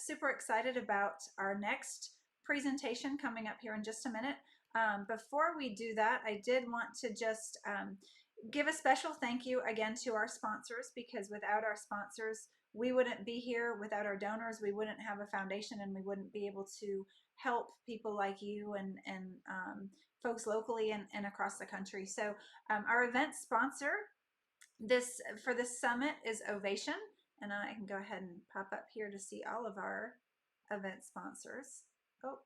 super excited about our next presentation coming up here in just a minute. Before we do that, I did want to just give a special thank you again to our sponsors, because without our sponsors, we wouldn't be here. Without our donors, we wouldn't have a foundation, and we wouldn't be able to help people like you and folks locally and across the country. So our event sponsor for this summit is Ovation, and I can go ahead and pop up here to see all of our event sponsors. Oh,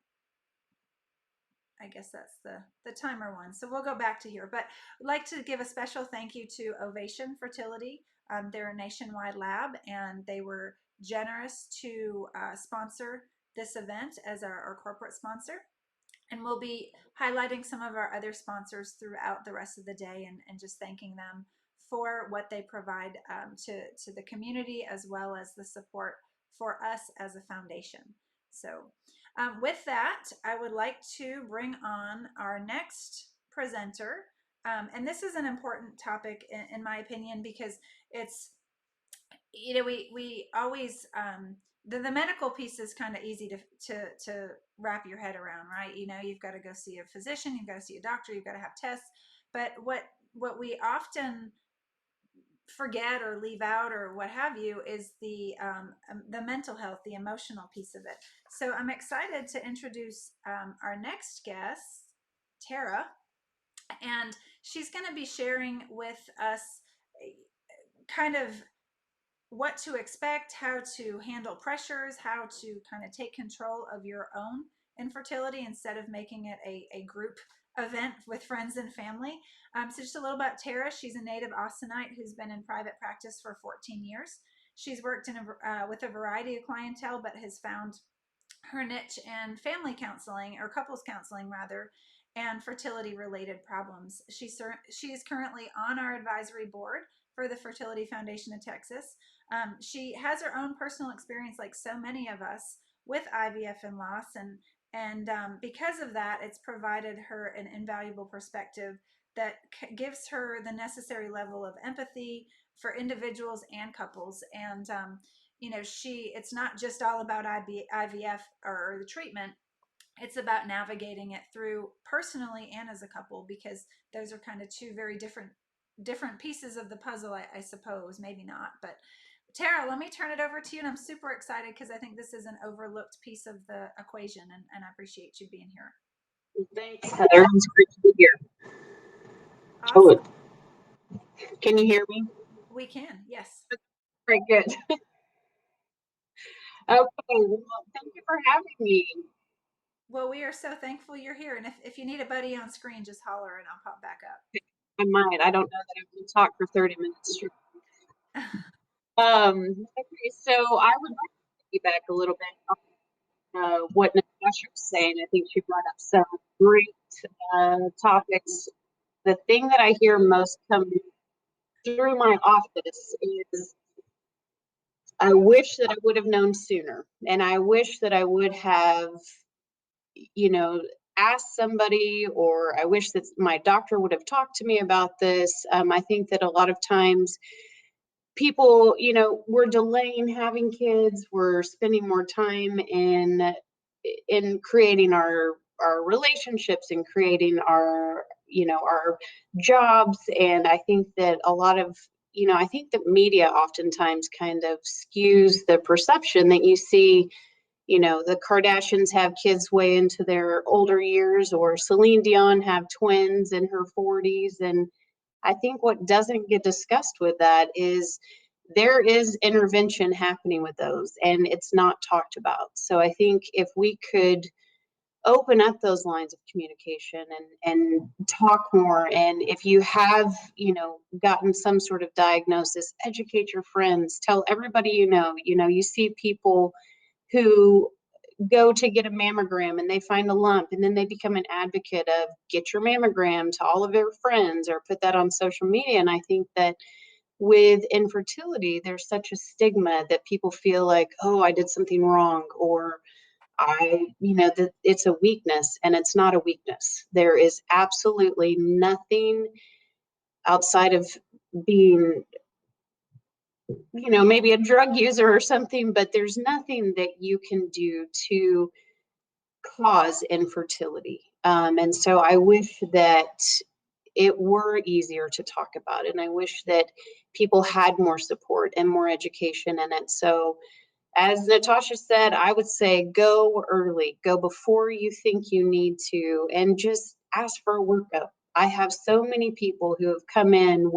I guess that's the timer one. So we'll go back to here, but I'd like to give a special thank you to Ovation Fertility. They're a nationwide lab, and they were generous to sponsor this event as our corporate sponsor. And we'll be highlighting some of our other sponsors throughout the rest of the day, and just thanking them for what they provide to the community, as well as the support for us as a foundation. So with that, I would like to bring on our next presenter. And this is an important topic in my opinion, because it's, we always, the medical piece is kind of easy to wrap your head around, right? You've got to go see a physician, you've got to see a doctor, you've got to have tests. But what we often forget or leave out or what have you is the mental health, the emotional piece of it. So I'm excited to introduce our next guest, Tara, and she's going to be sharing with us kind of what to expect, how to handle pressures, how to kind of take control of your own infertility instead of making it a group event with friends and family. So just a little about Tara. She's a native Austinite who's been in private practice for 14 years. She's worked with a variety of clientele, but has found her niche in family counseling, or couples counseling rather, and fertility related problems. She is currently on our advisory board for the Fertility Foundation of Texas. She has her own personal experience, like so many of us, with IVF and loss, and because of that, it's provided her an invaluable perspective that gives her the necessary level of empathy for individuals and couples. And it's not just all about IVF or the treatment. It's about navigating it through personally and as a couple, because those are kind of two very different pieces of the puzzle, I suppose. Maybe not, but Tara, let me turn it over to you. And I'm super excited because I think this is an overlooked piece of the equation, and I appreciate you being here. Thanks, Heather. It's great to be here. Awesome. Can you hear me? We can, yes. Very good. Okay, well, thank you for having me. Well, we are so thankful you're here. And if you need a buddy on screen, just holler and I'll pop back up. I might. I don't know that I can talk for 30 minutes. Okay, so I would like to piggyback a little bit on what Natasha was saying. I think she brought up some great topics. The thing that I hear most come through my office is, I wish that I would have known sooner. And I wish that I would have, asked somebody, or I wish that my doctor would have talked to me about this. I think that a lot of times people, we're delaying having kids. We're spending more time in creating our relationships and creating our jobs. And I think that a lot of I think that media oftentimes kind of skews the perception that you see, the Kardashians have kids way into their older years, or Celine Dion have twins in her 40s. And I think what doesn't get discussed with that is there is intervention happening with those, and it's not talked about. So I think if we could open up those lines of communication and talk more, and if you have gotten some sort of diagnosis, educate your friends, tell everybody you see people who go to get a mammogram and they find a lump, and then they become an advocate of get your mammogram to all of their friends, or put that on social media. And I think that with infertility, there's such a stigma that people feel like, oh, I did something wrong, or that it's a weakness, and it's not a weakness. There is absolutely nothing outside of being maybe a drug user or something, but there's nothing that you can do to cause infertility. And so I wish that it were easier to talk about. And I wish that people had more support and more education in it. So, as Natasha said, I would say go early, go before you think you need to, and just ask for a workup. I have so many people who have come in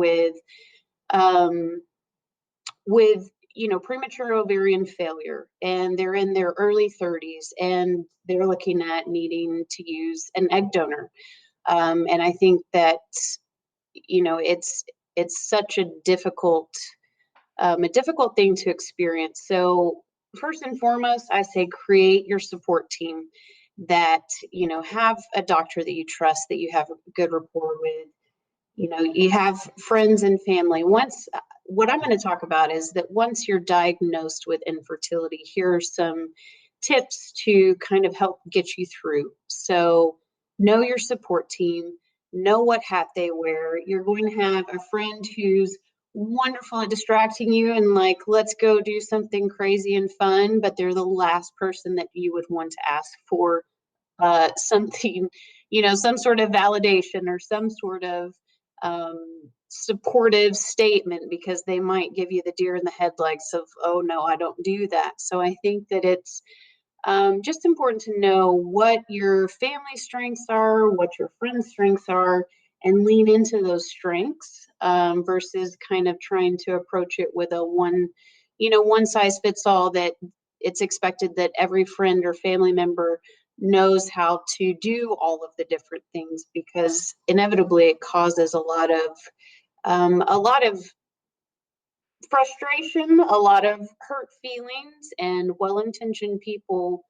um, with premature ovarian failure, and they're in their early 30s, and they're looking at needing to use an egg donor. And I think that it's such a difficult thing to experience. So first and foremost, I say create your support team that have a doctor that you trust, that you have a good rapport with. You have friends and family. Once What I'm going to talk about is that once you're diagnosed with infertility, here are some tips to kind of help get you through. So know your support team, know what hat they wear. You're going to have a friend who's wonderful at distracting you and like, let's go do something crazy and fun, but they're the last person that you would want to ask for something, some sort of validation or some sort of supportive statement, because they might give you the deer in the headlights of, oh no, I don't do that. So I think that it's just important to know what your family strengths are, what your friends' strengths are, and lean into those strengths versus kind of trying to approach it with a one size fits all, that it's expected that every friend or family member knows how to do all of the different things, because inevitably it causes a lot of frustration, a lot of hurt feelings, and well-intentioned people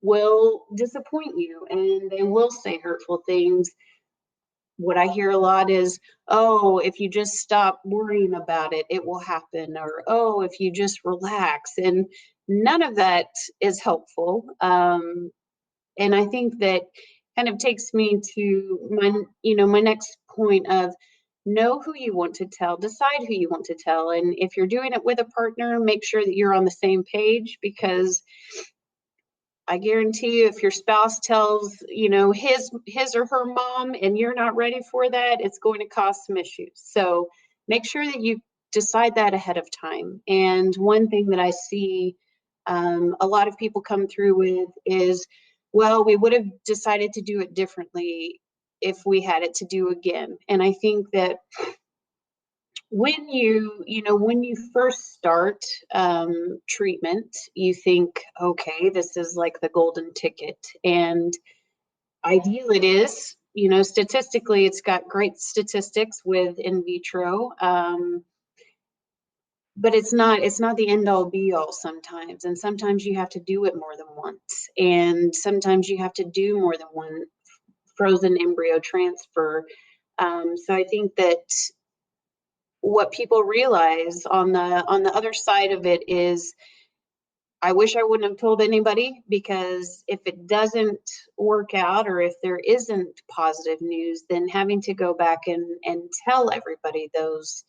will disappoint you and they will say hurtful things. What I hear a lot is, oh, if you just stop worrying about it, it will happen. Or, oh, if you just relax. And none of that is helpful. And I think that kind of takes me to my next point of know who you want to tell, decide who you want to tell. And if you're doing it with a partner, make sure that you're on the same page, because I guarantee you, if your spouse tells, his or her mom and you're not ready for that, it's going to cause some issues. So make sure that you decide that ahead of time. And one thing that I see a lot of people come through with is, well, we would have decided to do it differently if we had it to do again. And I think that when you first start treatment, you think, okay, this is like the golden ticket, and ideal it is. Statistically, it's got great statistics with in vitro, but it's not the end all be all sometimes. And sometimes you have to do it more than once, and sometimes you have to do more than one frozen embryo transfer. So I think that what people realize on the other side of it is, I wish I wouldn't have told anybody, because if it doesn't work out, or if there isn't positive news, then having to go back and tell everybody those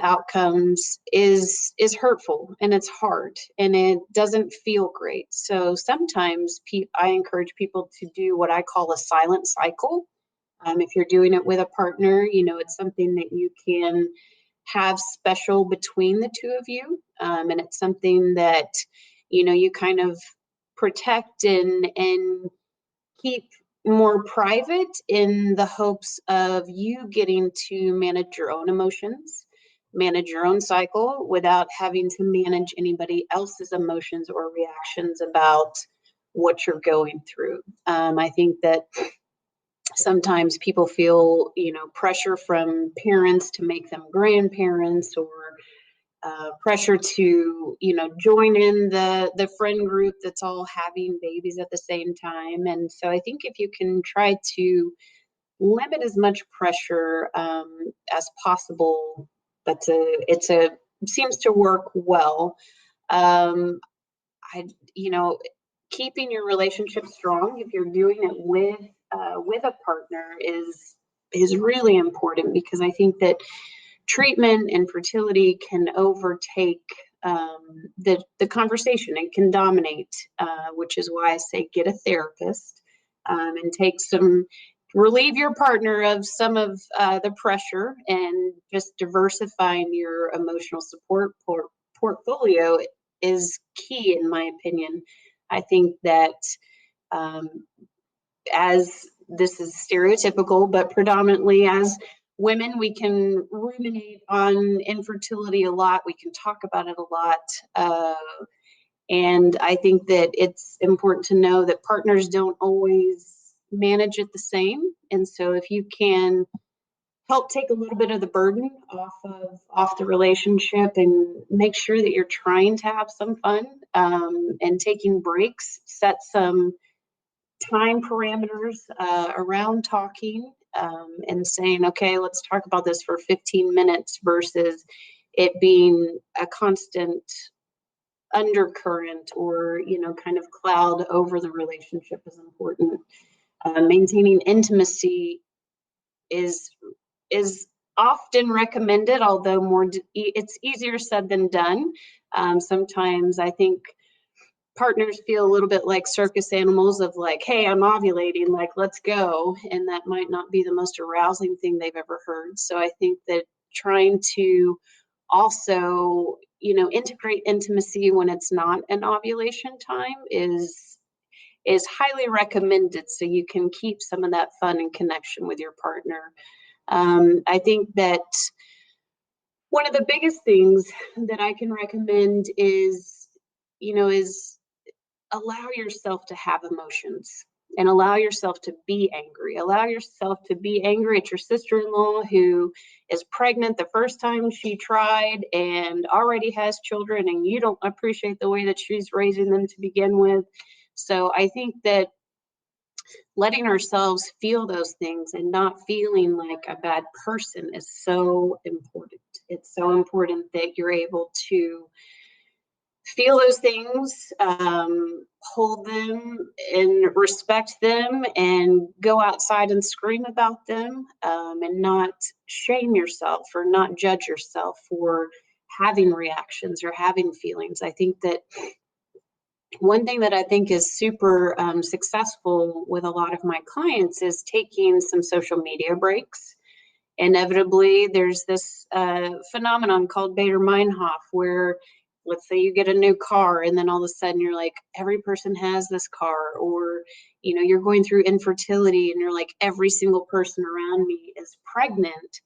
outcomes is hurtful, and it's hard, and it doesn't feel great. So sometimes I encourage people to do what I call a silent cycle. If you're doing it with a partner, it's something that you can have special between the two of you. And it's something that, you kind of protect and keep more private, in the hopes of you getting to manage your own emotions, manage your own cycle, without having to manage anybody else's emotions or reactions about what you're going through. I think that sometimes people feel pressure from parents to make them grandparents, or pressure to join in the friend group that's all having babies at the same time. And so I think if you can try to limit as much pressure as possible, it's a seems to work well. um, I, keeping your relationship strong, if you're doing it with a partner, is really important, because I think that treatment and fertility can overtake the conversation and can dominate, which is why I say get a therapist and take some, relieve your partner of some of the pressure, and just diversifying your emotional support portfolio is key, in my opinion. I think that um, as this is stereotypical, but predominantly as women, we can ruminate on infertility a lot. We can talk about it a lot. And I think that it's important to know that partners don't always manage it the same. And so if you can help take a little bit of the burden off the relationship and make sure that you're trying to have some fun, and taking breaks, set some time parameters around talking, and saying, okay, let's talk about this for 15 minutes versus it being a constant undercurrent or, kind of cloud over the relationship is important. Maintaining intimacy is often recommended, although it's easier said than done. Sometimes I think partners feel a little bit like circus animals of like, hey, I'm ovulating, like, let's go. And that might not be the most arousing thing they've ever heard. So I think that trying to also, integrate intimacy when it's not an ovulation time is highly recommended, so you can keep some of that fun and connection with your partner. I think that one of the biggest things that I can recommend is allow yourself to have emotions and allow yourself to be angry. Allow yourself to be angry at your sister-in-law who is pregnant the first time she tried and already has children, and you don't appreciate the way that she's raising them to begin with. So I think that letting ourselves feel those things and not feeling like a bad person is so important. It's so important that you're able to feel those things, hold them and respect them, and go outside and scream about them, and not shame yourself or not judge yourself for having reactions or having feelings. I think that one thing that I think is super successful with a lot of my clients is taking some social media breaks. Inevitably, there's this phenomenon called Bader-Meinhof, where let's say you get a new car and then all of a sudden you're like, every person has this car, or you're going through infertility and you're like, every single person around me is pregnant.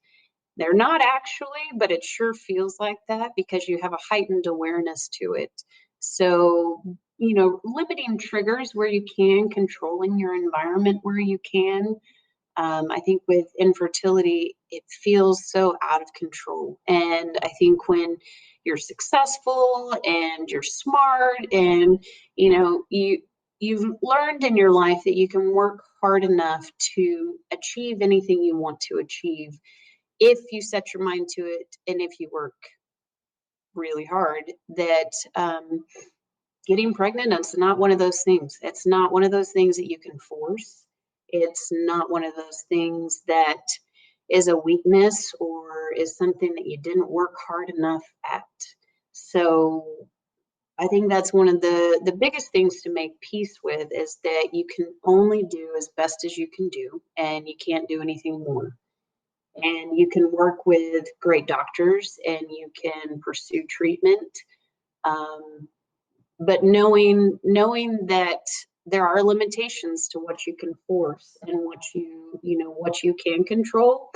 They're not actually, but it sure feels like that because you have a heightened awareness to it. So, limiting triggers where you can, controlling your environment where you can. I think with infertility, it feels so out of control. And I think when you're successful and you're smart and, you've learned in your life that you can work hard enough to achieve anything you want to achieve if you set your mind to it and if you work really hard, that getting pregnant is not one of those things. It's not one of those things that you can force. It's not one of those things that is a weakness or is something that you didn't work hard enough at. So I think that's one of the biggest things to make peace with, is that you can only do as best as you can do, and you can't do anything more. And you can work with great doctors and you can pursue treatment. Um, but knowing that there are limitations to what you can force and what you can control,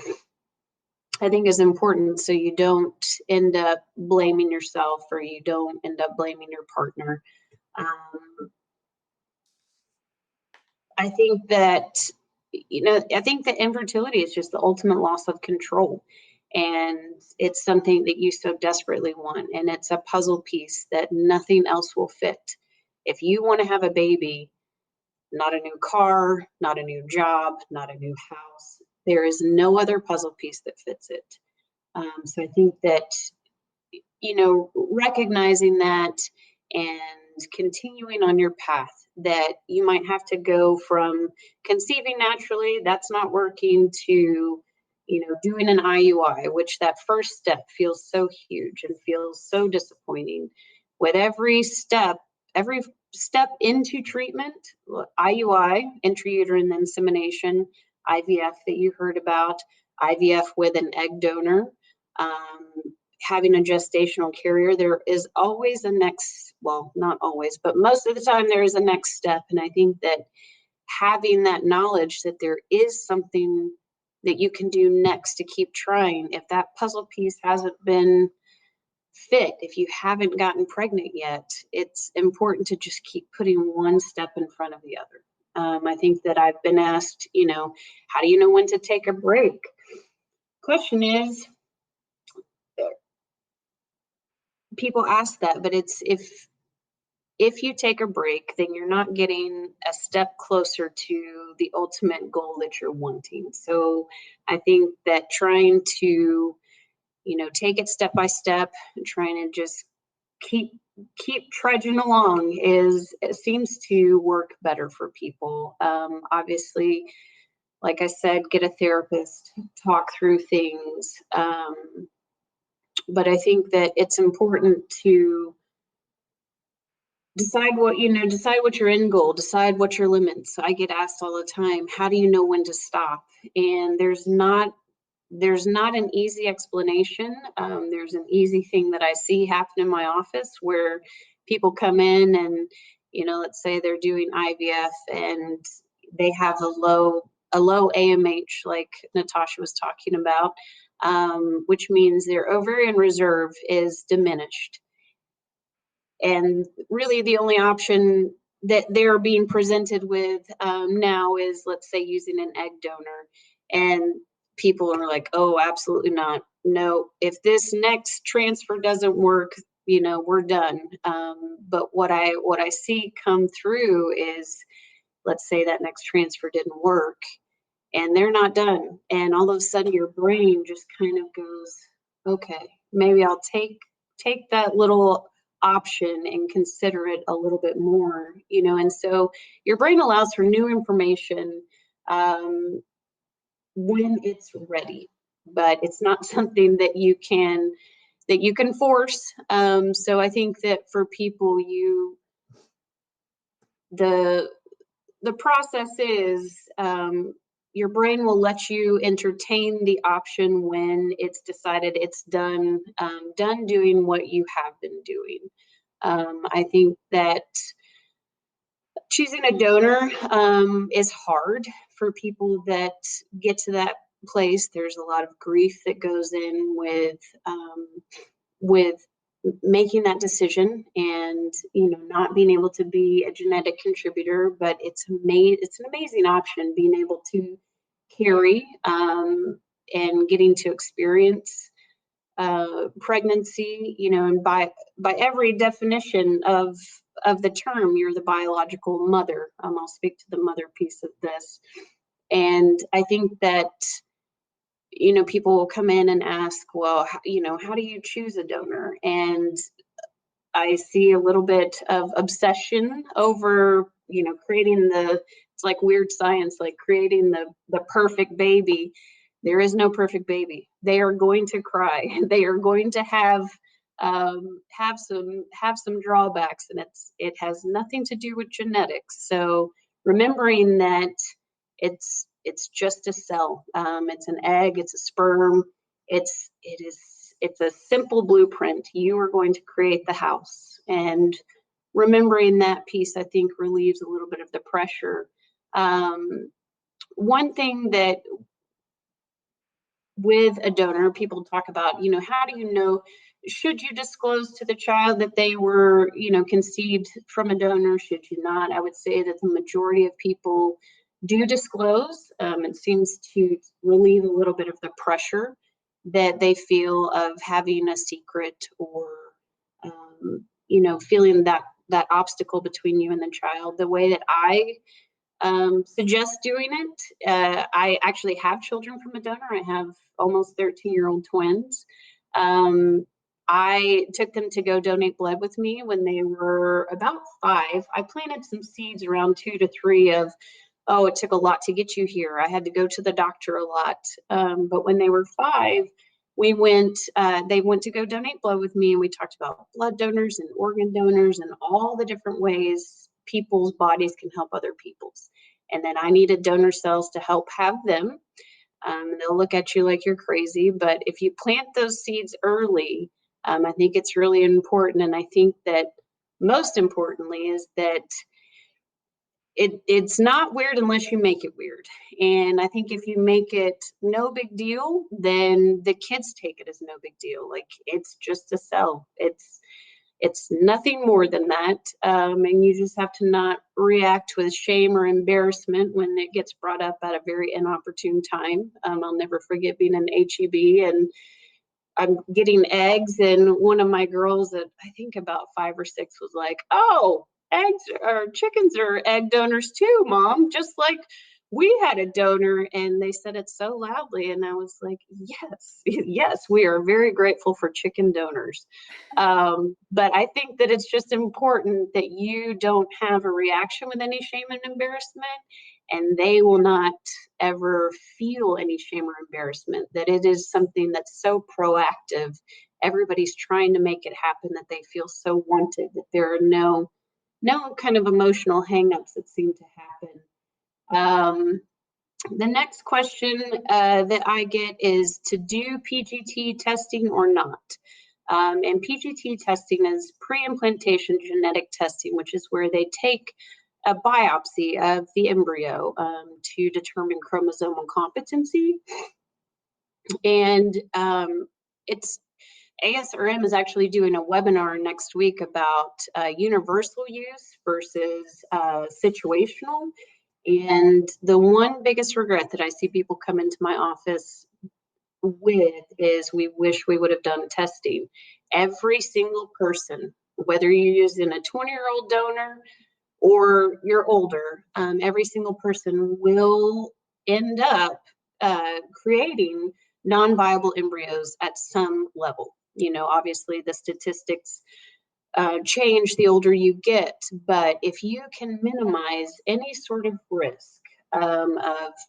I think is important, so you don't end up blaming yourself or you don't end up blaming your partner. um, I think that infertility is just the ultimate loss of control, and it's something that you so desperately want, and it's a puzzle piece that nothing else will fit. If you want to have a baby, not a new car, not a new job, not a new house, there is no other puzzle piece that fits it. So I think that, recognizing that and continuing on your path, that you might have to go from conceiving naturally, that's not working, to doing an IUI, which that first step feels so huge and feels so disappointing. With every step into treatment, IUI, intrauterine insemination, IVF that you heard about, IVF with an egg donor, um, having a gestational carrier, there is always a next, well, not always, but most of the time there is a next step. And I think that having that knowledge that there is something that you can do next to keep trying, if that puzzle piece hasn't been fit, if you haven't gotten pregnant yet, it's important to just keep putting one step in front of the other. I think that I've been asked, how do you know when to take a break? Question is, people ask that, but it's if you take a break, then you're not getting a step closer to the ultimate goal that you're wanting. So I think that trying to, take it step by step and trying to just keep trudging along it seems to work better for people. Obviously, like I said, get a therapist, talk through things. But I think that it's important to decide what your end goal, decide what your limits. I get asked all the time, how do you know when to stop? And there's not an easy explanation. There's an easy thing that I see happen in my office where people come in and, let's say they're doing IVF and they have a low AMH, like Natasha was talking about, which means their ovarian reserve is diminished. And really the only option that they're being presented with now is, let's say, using an egg donor. And people are like, oh, absolutely not. No, if this next transfer doesn't work, we're done. But what I see come through is, let's say that next transfer didn't work and they're not done. And all of a sudden your brain just kind of goes, okay, maybe I'll take that little option and consider it a little bit more, and so your brain allows for new information when it's ready, but it's not something that you can force. So I think that for people, the the process is, your brain will let you entertain the option when it's decided it's done doing what you have been doing. I think that choosing a donor is hard for people that get to that place. There's a lot of grief that goes in with making that decision, and not being able to be a genetic contributor. But it's an amazing option, being able to carry, and getting to experience pregnancy, and by every definition of the term, you're the biological mother. I'll speak to the mother piece of this. And I think that people will come in and ask, well, how do you choose a donor? And I see a little bit of obsession over, creating it's like weird science, like creating the perfect baby. There is no perfect baby. They are going to cry. They are going to have some drawbacks, and it has nothing to do with genetics. So remembering that it's just a cell. It's an egg. It's a sperm. It's a simple blueprint. You are going to create the house, and remembering that piece, I think, relieves a little bit of the pressure. One thing that with a donor, people talk about, how do you know, should you disclose to the child that they were, conceived from a donor? Should you not? I would say that the majority of people do disclose. It seems to relieve a little bit of the pressure that they feel of having a secret, or feeling that obstacle between you and the child. The way that I suggest doing it, I actually have children from a donor. I have almost 13-year-old twins. I took them to go donate blood with me when they were about 5. I planted some seeds around 2 to 3 of oh, it took a lot to get you here. I had to go to the doctor a lot. But when they were 5, they went to go donate blood with me, and we talked about blood donors and organ donors and all the different ways people's bodies can help other people's. And then I needed donor cells to help have them. And they'll look at you like you're crazy, but if you plant those seeds early, I think it's really important. And I think that most importantly is that it's not weird unless you make it weird. And I think if you make it no big deal, then the kids take it as no big deal. Like, it's just a cell. It's nothing more than that. And you just have to not react with shame or embarrassment when it gets brought up at a very inopportune time. I'll never forget being in HEB, and I'm getting eggs, and one of my girls at I think about 5 or 6 was like, "Oh, eggs or chickens are egg donors too, Mom, just like we had a donor." And they said it so loudly, and I was like, "Yes, yes, we are very grateful for chicken donors." But I think that it's just important that you don't have a reaction with any shame and embarrassment, and they will not ever feel any shame or embarrassment, that it is something that's so proactive. Everybody's trying to make it happen, that they feel so wanted, that there are no kind of emotional hangups that seem to happen. The next question that I get is to do PGT testing or not. And PGT testing is pre-implantation genetic testing, which is where they take a biopsy of the embryo to determine chromosomal competency. And it's ASRM is actually doing a webinar next week about universal use versus situational. And the one biggest regret that I see people come into my office with is we wish we would have done testing. Every single person, whether you're using a 20-year-old donor or you're older, every single person will end up creating non-viable embryos at some level. You know, obviously the statistics change the older you get, but if you can minimize any sort of risk of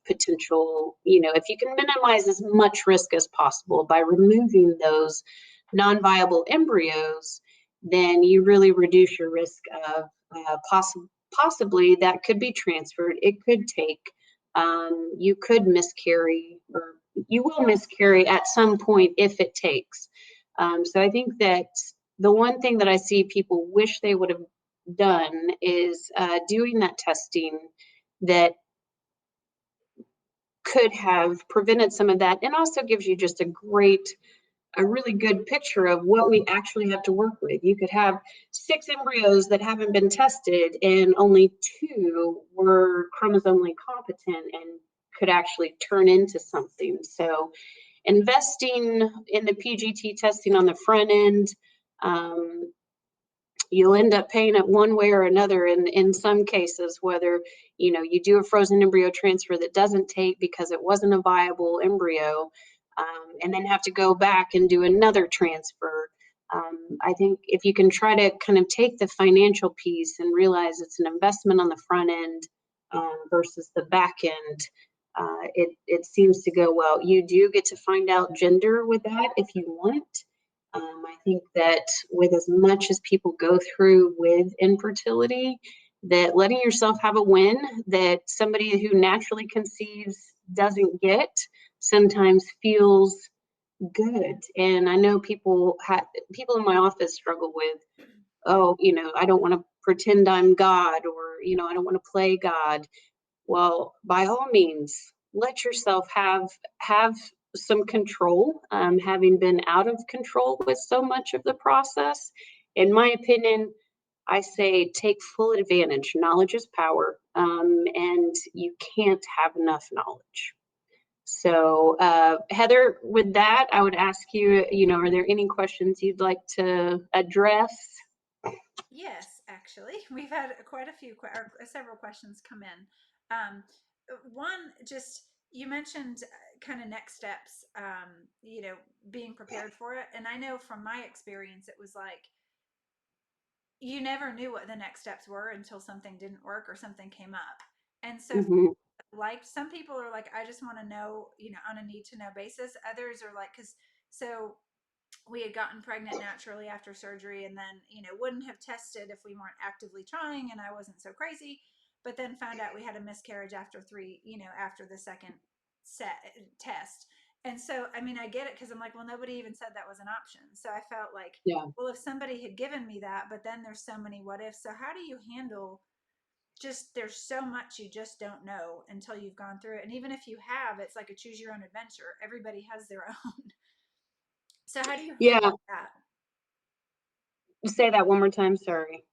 potential, you know, if you can minimize as much risk as possible by removing those non-viable embryos, then you really reduce your risk of possibly that could be transferred. It could take, you could miscarry, or you will miscarry at some point if it takes. So I think that the one thing that I see people wish they would have done is doing that testing that could have prevented some of that, and also gives you just a really good picture of what we actually have to work with. You could have 6 embryos that haven't been tested, and only 2 were chromosomally competent and could actually turn into something. So investing in the PGT testing on the front end, um, you'll end up paying it one way or another in some cases, whether you know you do a frozen embryo transfer that doesn't take because it wasn't a viable embryo, and then have to go back and do another transfer. I think if you can try to kind of take the financial piece and realize it's an investment on the front end versus the back end, it seems to go well. You do get to find out gender with that if you want. I think that with as much as people go through with infertility, that letting yourself have a win that somebody who naturally conceives doesn't get sometimes feels good. And I know people in my office struggle with, oh, you know, I don't want to pretend I'm God, or, you know, I don't want to play God. Well, by all means, let yourself have some control. Having been out of control with so much of the process, in my opinion, I say take full advantage. Knowledge is power, and you can't have enough knowledge. So, Heather, with that, I would ask you, you know, are there any questions you'd like to address? Yes, actually, we've had quite a few, or several questions come in. One, just you mentioned kind of next steps, being prepared for it. And I know from my experience, it was like you never knew what the next steps were until something didn't work or something came up. And so Hmm. like some people are like, I just want to know, on a need to know basis. Others are like, because so we had gotten pregnant naturally after surgery, and then wouldn't have tested if we weren't actively trying, and I wasn't so crazy, but then found out we had a miscarriage after three, after the second set test. And so I mean, I get it, because I'm like, well, nobody even said that was an option. So I felt like, Yeah. well, if somebody had given me that, but then there's so many what ifs. So how do you handle, just there's so much you just don't know until you've gone through it. And even if you have, it's like a choose your own adventure. Everybody has their own. So how do you handle Yeah. that? Say that one more time. Sorry.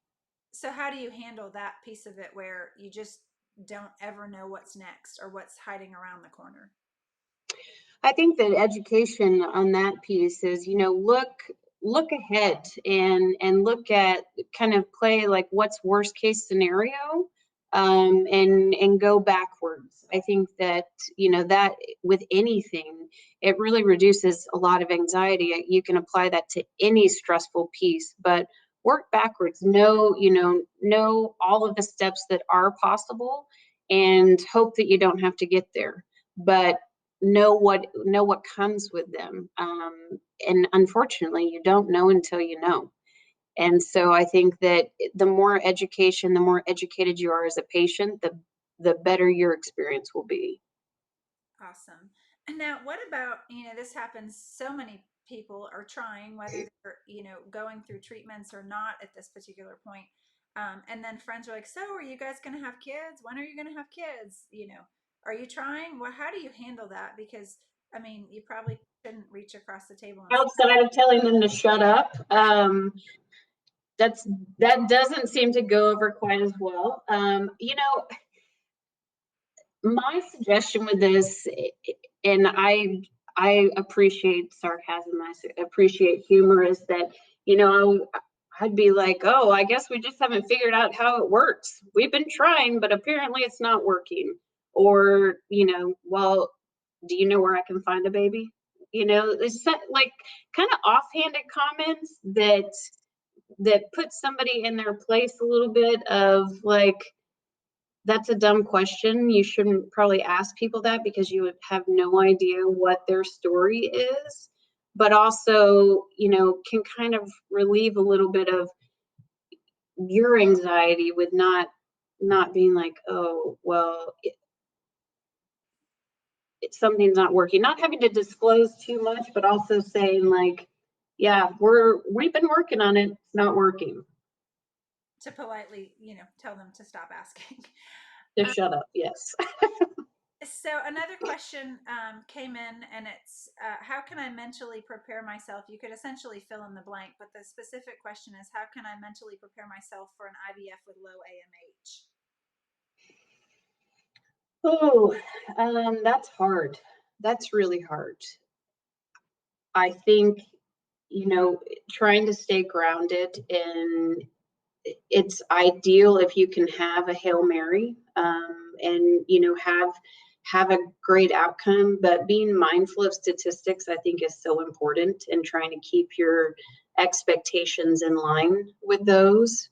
So how do you handle that piece of it where you just don't ever know what's next or what's hiding around the corner? I think that education on that piece is, look ahead and look at, kind of play like what's worst case scenario, and go backwards. I think that, that with anything, it really reduces a lot of anxiety. You can apply that to any stressful piece, but work backwards. Know all of the steps that are possible, and hope that you don't have to get there. But know what comes with them, and unfortunately you don't know until you know. And so I think that the more education, the more educated you are as a patient, the better your experience will be. Awesome. And now, what about, this happens, so many people are trying, whether they're, going through treatments or not at this particular point. And then friends are like, so are you guys going to have kids? When are you going to have kids? Are you trying? Well, how do you handle that? Because, I mean, you probably shouldn't reach across the table and say, Outside of telling them to shut up, that's that doesn't seem to go over quite as well. My suggestion with this, and I appreciate sarcasm, appreciate humor, is that, I'd be like, oh, I guess we just haven't figured out how it works. We've been trying, but apparently it's not working. Or, well, do you know where I can find a baby? It's like kind of offhanded comments that put somebody in their place a little bit of like, that's a dumb question. You shouldn't probably ask people that, because you would have no idea what their story is. But also, can kind of relieve a little bit of your anxiety with not being like, oh, well, something's not working. Not having to disclose too much, but also saying like, yeah, we've been working on it. It's not working. to politely, tell them to stop asking. Just shut up. Yes. So another question came in, and it's how can I mentally prepare myself? You could essentially fill in the blank, but the specific question is, how can I mentally prepare myself for an IVF with low AMH? Oh, that's hard. That's really hard. I think, trying to stay grounded, and it's ideal if you can have a Hail Mary, and, have a great outcome. But being mindful of statistics, I think, is so important, and trying to keep your expectations in line with those.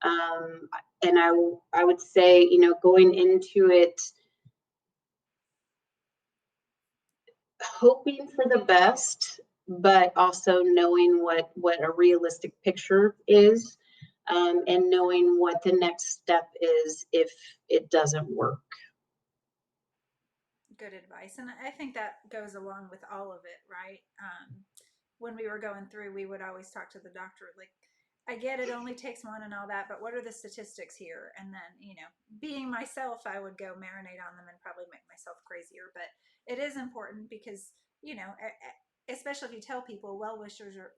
Um, and I would say, going into it, hoping for the best, but also knowing what a realistic picture is, and knowing what the next step is if it doesn't work. Good advice, and I think that goes along with all of it, right? When we were going through, we would always talk to the doctor, like, I get it only takes one and all that, but what are the statistics here? And then, being myself, I would go marinate on them and probably make myself crazier. But it is important because, especially if you tell people, well wishers are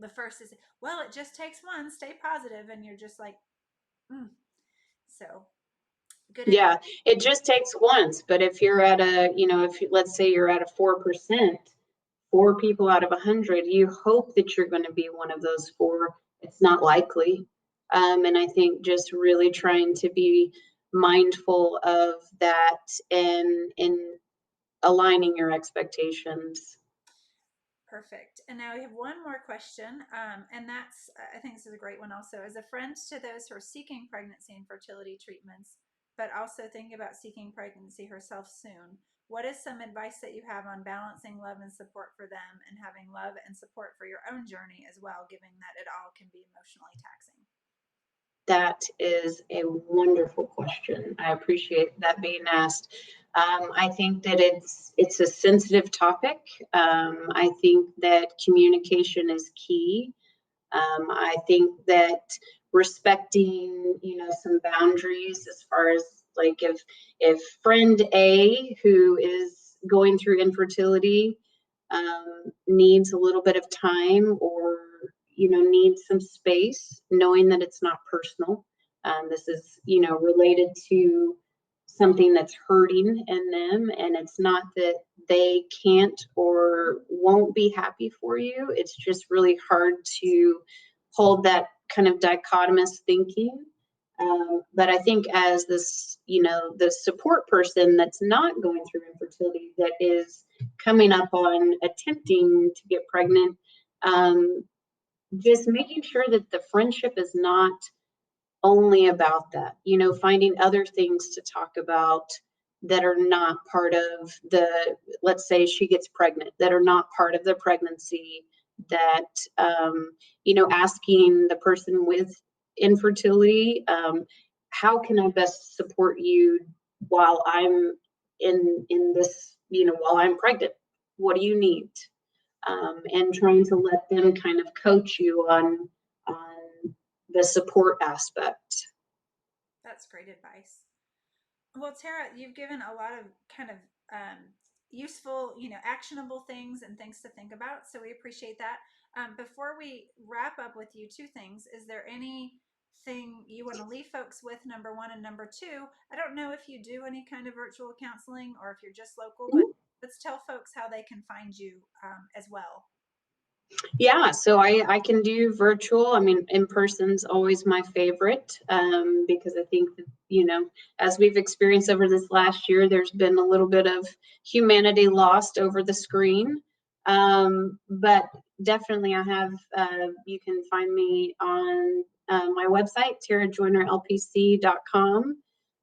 the first is, well, it just takes one, stay positive, and you're just like, mm. So good advice. Yeah, it just takes once. But if you're at if let's say you're at a 4%, 4 people out of 100, you hope that you're going to be one of those four. It's not likely. And I think just really trying to be mindful of that, and aligning your expectations. Perfect. And now we have one more question, and that's, I think this is a great one also. As a friend to those who are seeking pregnancy and fertility treatments, but also thinking about seeking pregnancy herself soon. What is some advice that you have on balancing love and support for them and having love and support for your own journey as well, given that it all can be emotionally taxing? That is a wonderful question. I appreciate that being asked. I think that it's a sensitive topic. I think that communication is key. I think that respecting, some boundaries as far as like if friend A who is going through infertility needs a little bit of time or needs some space, knowing that it's not personal. This is related to something that's hurting in them, and it's not that they can't or won't be happy for you. It's just really hard to hold that kind of dichotomous thinking. But I think as this, the support person that's not going through infertility, that is coming up on attempting to get pregnant, um, just making sure that the friendship is not only about that, finding other things to talk about that are not part of let's say she gets pregnant, that are not part of the pregnancy, that, asking the person with infertility, how can I best support you while I'm in this, while I'm pregnant? What do you need? And trying to let them kind of coach you on the support aspect. That's great advice. Well, Tara, you've given a lot of kind of useful, actionable things and things to think about. So we appreciate that. Before we wrap up with you, two things. Is there anything you want to leave folks with, number one? And number two, I don't know if you do any kind of virtual counseling or if you're just local, but let's tell folks how they can find you as well. Yeah, so I can do virtual. I mean, in person's always my favorite, because I think that, as we've experienced over this last year, there's been a little bit of humanity lost over the screen. But definitely I have, you can find me on my website, tarajoynerlpc.com.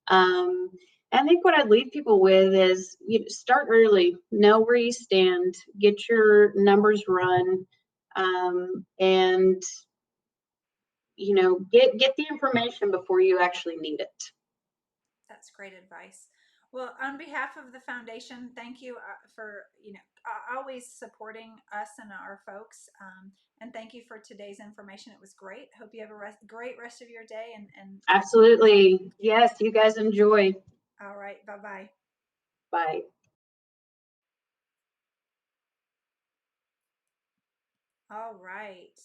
Um, I think what I'd leave people with is, start early, know where you stand, get your numbers run, and get the information before you actually need it. That's great advice. Well, on behalf of the foundation, thank you for always supporting us and our folks, and thank you for today's information. It was great. Hope you have a great rest of your day. And Absolutely, yes. You guys enjoy. all right, bye bye. Bye. All right.